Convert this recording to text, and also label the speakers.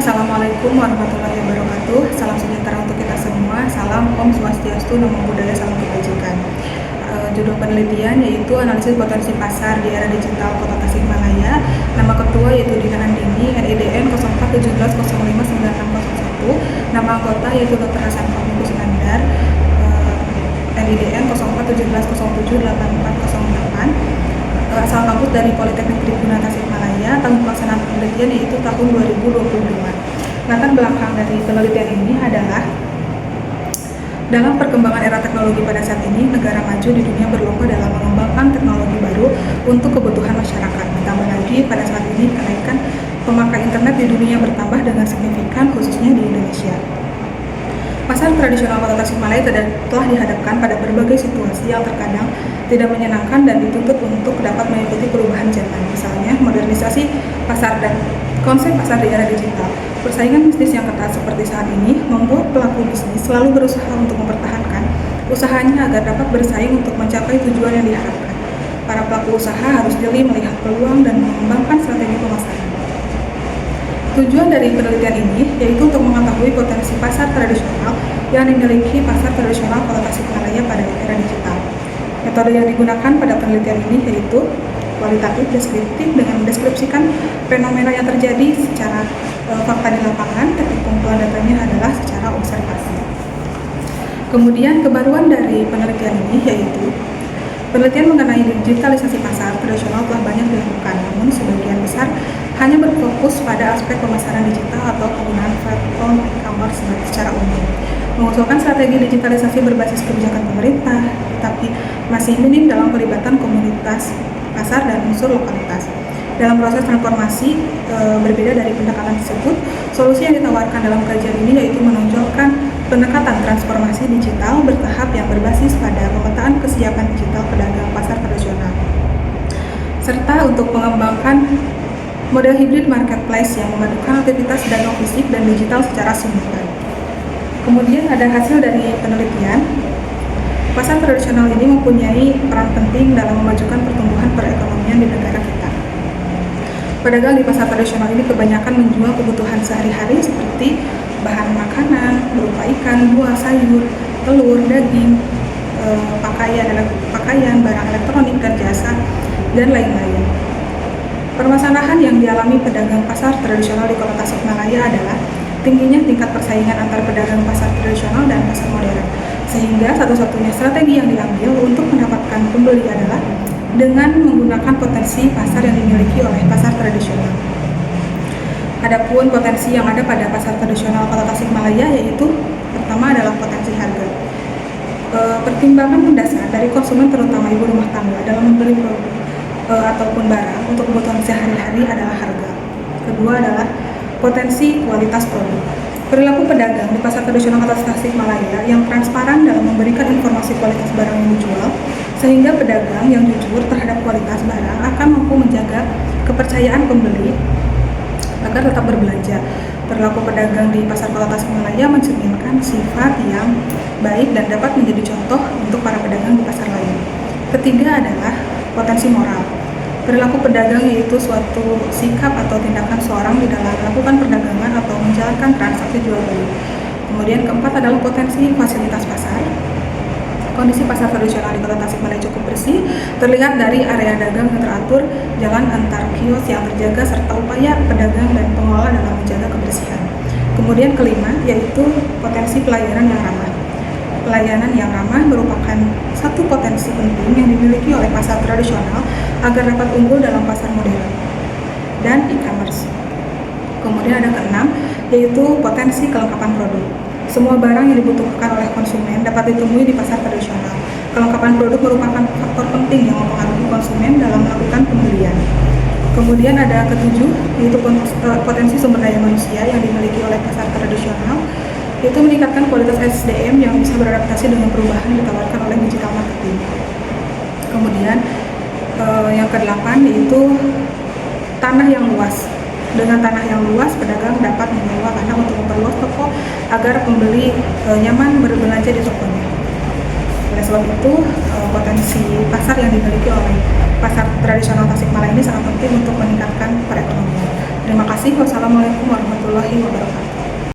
Speaker 1: Assalamualaikum warahmatullahi wabarakatuh. Salam sejahtera untuk kita semua. Salam Om Swastiastu, Namo Buddhaya, Salam Kebajikan. Judul penelitian yaitu analisis potensi pasar di era digital Kota Tasikmalaya. Nama ketua yaitu Dina Andini, RIDN 0417059601. Nama anggota yaitu Dr. Hasan Fahmi Kusnandar, RIDN 0417078408. Asal kampus dari Politeknik Tribuna Tasikmalaya. Tahun pelaksanaan penelitian yaitu tahun 2022. Latar belakang dari penelitian ini adalah dalam perkembangan era teknologi pada saat ini, negara maju di dunia berlomba dalam mengembangkan teknologi baru untuk kebutuhan masyarakat. Ditambah lagi pada saat ini kenaikan pemakai internet di dunia bertambah dengan signifikan, khususnya di Indonesia. Pasar tradisional Kota Tasikmalaya telah dihadapkan pada berbagai situasi yang terkadang tidak menyenangkan dan dituntut untuk dapat mengikuti perubahan zaman. Misalnya, modernisasi pasar dan konsep pasar di era digital. Persaingan bisnis yang ketat seperti saat ini membuat pelaku bisnis selalu berusaha untuk mempertahankan usahanya agar dapat bersaing untuk mencapai tujuan yang diharapkan. Para pelaku usaha harus jeli melihat peluang dan mengembangkan strategi pemasaran. Tujuan dari penelitian ini yaitu untuk mengetahui potensi pasar tradisional yang dimiliki pasar tradisional Kota Tasikmalaya pada era digital. Metode yang digunakan pada penelitian ini yaitu kualitatif deskriptif dengan mendeskripsikan fenomena yang terjadi secara fakta di lapangan. Teknik pengumpulan datanya adalah secara observasi. Kemudian kebaruan dari penelitian ini yaitu penelitian mengenai digitalisasi pasar tradisional telah banyak dilakukan, namun sebagian besar hanya berfokus pada aspek pemasaran digital atau penggunaan platform e-commerce secara umum. Mengusulkan strategi digitalisasi berbasis kebijakan pemerintah, tapi masih minim dalam pelibatan komunitas pasar dan unsur lokalitas. Dalam proses transformasi berbeda dari pendekatan tersebut, solusi yang ditawarkan dalam kajian ini yaitu menonjolkan pendekatan transformasi digital bertahap yang berbasis pada pemetaan kesiapan digital pedagang pasar tradisional, serta untuk mengembangkan model hybrid marketplace yang memadukan aktivitas dagang fisik dan digital secara simultan. Kemudian ada hasil dari penelitian. Pasar tradisional ini mempunyai peran penting dalam memajukan pertumbuhan perekonomian di negara kita. Pedagang di pasar tradisional ini kebanyakan menjual kebutuhan sehari-hari seperti bahan makanan berupa ikan, buah, sayur, telur, daging, pakaian, barang elektronik dan jasa, dan lain-lain. Permasalahan yang dialami pedagang pasar tradisional di Kota Tasikmalaya adalah tingginya tingkat persaingan antar pedagang pasar tradisional dan pasar modern, sehingga satu-satunya strategi yang diambil untuk mendapatkan pembeli adalah dengan menggunakan potensi pasar yang dimiliki oleh pasar tradisional. Adapun potensi yang ada pada pasar tradisional Kota Tasikmalaya yaitu pertama adalah potensi harga. Pertimbangan mendasar dari konsumen terutama ibu rumah tangga dalam membeli produk ataupun barang untuk kebutuhan sehari-hari adalah harga. Kedua adalah potensi kualitas produk. Perilaku pedagang di pasar tradisional Kota Tasikmalaya yang transparan dalam memberikan informasi kualitas barang yang dijual, sehingga pedagang yang jujur terhadap kualitas barang akan mampu menjaga kepercayaan pembeli agar tetap berbelanja. Perilaku pedagang di pasar Kota Tasikmalaya mencerminkan sifat yang baik dan dapat menjadi contoh untuk para pedagang di pasar lain. Ketiga adalah potensi moral. Perilaku pedagang yaitu suatu sikap atau tindakan seorang di dalam melakukan perdagangan atau menjalankan transaksi jual beli. Kemudian keempat adalah potensi fasilitas pasar. Kondisi pasar tradisional di Kota Tasikmalaya cukup bersih, terlihat dari area dagang yang teratur, jalan antar kios yang terjaga, serta upaya pedagang dan pengelola dalam menjaga kebersihan. Kemudian kelima yaitu potensi pelayanan yang ramah. Pelayanan yang ramah merupakan satu potensi penting yang dimiliki oleh pasar tradisional agar dapat unggul dalam pasar modern dan e-commerce. Kemudian ada keenam, yaitu potensi kelengkapan produk. Semua barang yang dibutuhkan oleh konsumen dapat ditemui di pasar tradisional. Kelengkapan produk merupakan faktor penting yang mempengaruhi konsumen dalam melakukan pembelian. Kemudian ada ketujuh, yaitu potensi sumber daya manusia yang dimiliki oleh pasar tradisional, yaitu meningkatkan kualitas SDM yang bisa beradaptasi dengan perubahan yang ditawarkan oleh digital marketing. Kemudian yang kedelapan yaitu tanah yang luas. Dengan tanah yang luas, pedagang dapat menyewa tanah untuk memperluas toko agar pembeli nyaman berbelanja di tokonya. Oleh sebab itu, potensi pasar yang dimiliki oleh pasar tradisional Tasikmalaya ini sangat penting untuk meningkatkan perekonomian. Terima kasih. Wassalamualaikum warahmatullahi wabarakatuh.